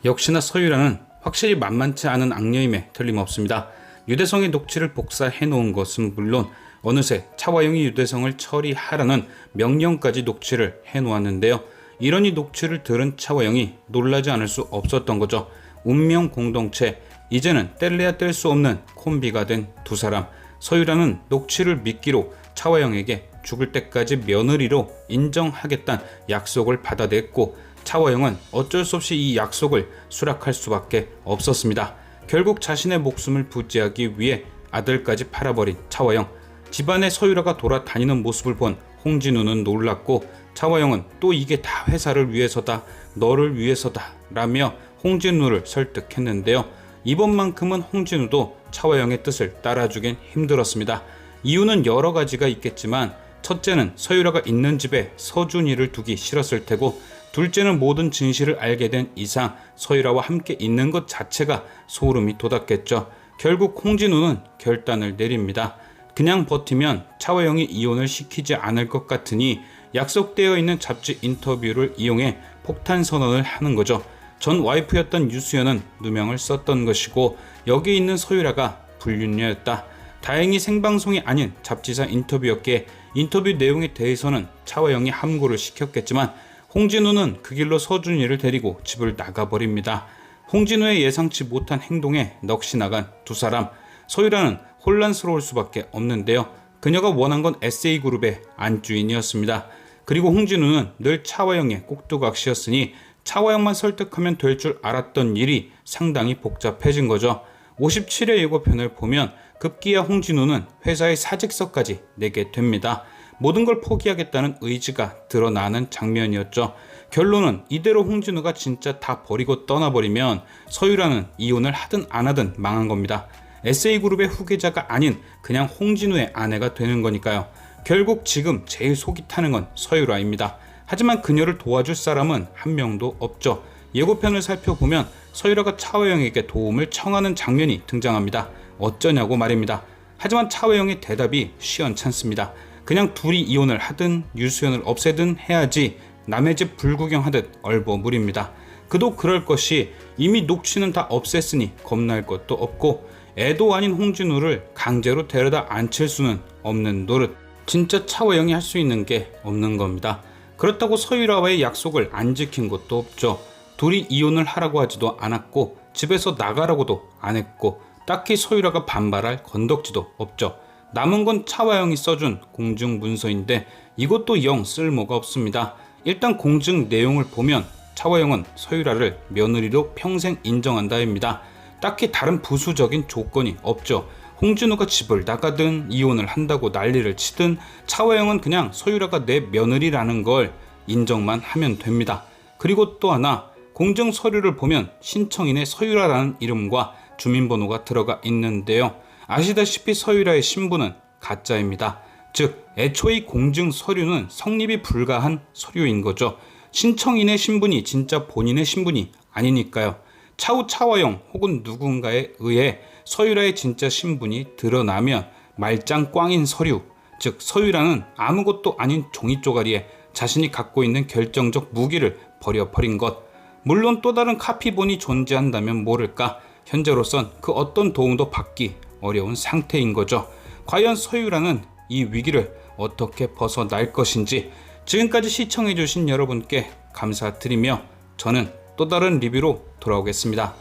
역시나 서유라는 확실히 만만치 않은 악녀임에 틀림없습니다. 유대성의 녹취를 복사해 놓은 것은 물론 어느새 차화영이 유대성을 처리하라는 명령까지 녹취를 해 놓았는데요. 이러니 녹취를 들은 차화영이 놀라지 않을 수 없었던 거죠. 운명 공동체, 이제는 뗄래야 뗄 수 없는 콤비가 된 두 사람. 서유라는 녹취를 미끼로 차화영에게 죽을 때까지 며느리로 인정하겠다는 약속을 받아냈고, 차화영은 어쩔 수 없이 이 약속을 수락할 수밖에 없었습니다. 결국 자신의 목숨을 부지하기 위해 아들까지 팔아버린 차화영. 집안에 서유라가 돌아다니는 모습을 본 홍진우는 놀랐고, 차화영은 또 이게 다 회사를 위해서다, 너를 위해서다 라며 홍진우를 설득했는데요. 이번만큼은 홍진우도 차화영의 뜻을 따라주긴 힘들었습니다. 이유는 여러 가지가 있겠지만, 첫째는 서유라가 있는 집에 서준이를 두기 싫었을 테고, 둘째는 모든 진실을 알게 된 이상 서유라와 함께 있는 것 자체가 소름이 돋았겠죠. 결국 홍진우는 결단을 내립니다. 그냥 버티면 차화영이 이혼을 시키지 않을 것 같으니 약속되어 있는 잡지 인터뷰를 이용해 폭탄 선언을 하는 거죠. 전 와이프였던 유수연은 누명을 썼던 것이고, 여기 있는 서유라가 불륜녀였다. 다행히 생방송이 아닌 잡지사 인터뷰였기에 인터뷰 내용에 대해서는 차화영이 함구를 시켰겠지만, 홍진우는 그 길로 서준이를 데리고 집을 나가버립니다. 홍진우의 예상치 못한 행동에 넋이 나간 두 사람. 서유라는 혼란스러울 수밖에 없는데요. 그녀가 원한 건 SA그룹의 안주인이었습니다. 그리고 홍진우는 늘 차화영의 꼭두각시였으니 차화영만 설득하면 될 줄 알았던 일이 상당히 복잡해진 거죠. 57회 예고편을 보면 급기야 홍진우는 회사의 사직서까지 내게 됩니다. 모든 걸 포기하겠다는 의지가 드러나는 장면이었죠. 결론은 이대로 홍진우가 진짜 다 버리고 떠나버리면 서유라는 이혼을 하든 안 하든 망한 겁니다. SA그룹의 후계자가 아닌 그냥 홍진우의 아내가 되는 거니까요. 결국 지금 제일 속이 타는 건 서유라입니다. 하지만 그녀를 도와줄 사람은 한 명도 없죠. 예고편을 살펴보면 서유라가 차화영에게 도움을 청하는 장면이 등장합니다. 어쩌냐고 말입니다. 하지만 차화영의 대답이 시원찮습니다. 그냥 둘이 이혼을 하든 유수연을 없애든 해야지, 남의 집 불구경하듯 얼버무립니다. 그도 그럴 것이 이미 녹취는 다 없앴으니 겁날 것도 없고, 애도 아닌 홍진우를 강제로 데려다 앉힐 수는 없는 노릇. 진짜 차화영이 할 수 있는 게 없는 겁니다. 그렇다고 서유라와의 약속을 안 지킨 것도 없죠. 둘이 이혼을 하라고 하지도 않았고, 집에서 나가라고도 안 했고, 딱히 서유라가 반발할 건덕지도 없죠. 남은 건 차화영이 써준 공증 문서인데 이것도 영 쓸모가 없습니다. 일단 공증 내용을 보면 차화영은 서유라를 며느리로 평생 인정한다입니다. 딱히 다른 부수적인 조건이 없죠. 홍진우가 집을 나가든 이혼을 한다고 난리를 치든 차화영은 그냥 서유라가 내 며느리라는 걸 인정만 하면 됩니다. 그리고 또 하나, 공증 서류를 보면 신청인의 서유라라는 이름과 주민번호가 들어가 있는데요. 아시다시피 서유라의 신분은 가짜입니다. 즉 애초에 공증 서류는 성립이 불가한 서류인 거죠. 신청인의 신분이 진짜 본인의 신분이 아니니까요. 차후 차화영 혹은 누군가에 의해 서유라의 진짜 신분이 드러나면 말짱 꽝인 서류, 즉 서유라는 아무것도 아닌 종이 쪼가리에 자신이 갖고 있는 결정적 무기를 버려버린 것. 물론 또 다른 카피본이 존재한다면 모를까, 현재로선 그 어떤 도움도 받기 어려운 상태인 거죠. 과연 서유라는 이 위기를 어떻게 벗어날 것인지. 지금까지 시청해주신 여러분께 감사드리며 저는 또 다른 리뷰로 돌아오겠습니다.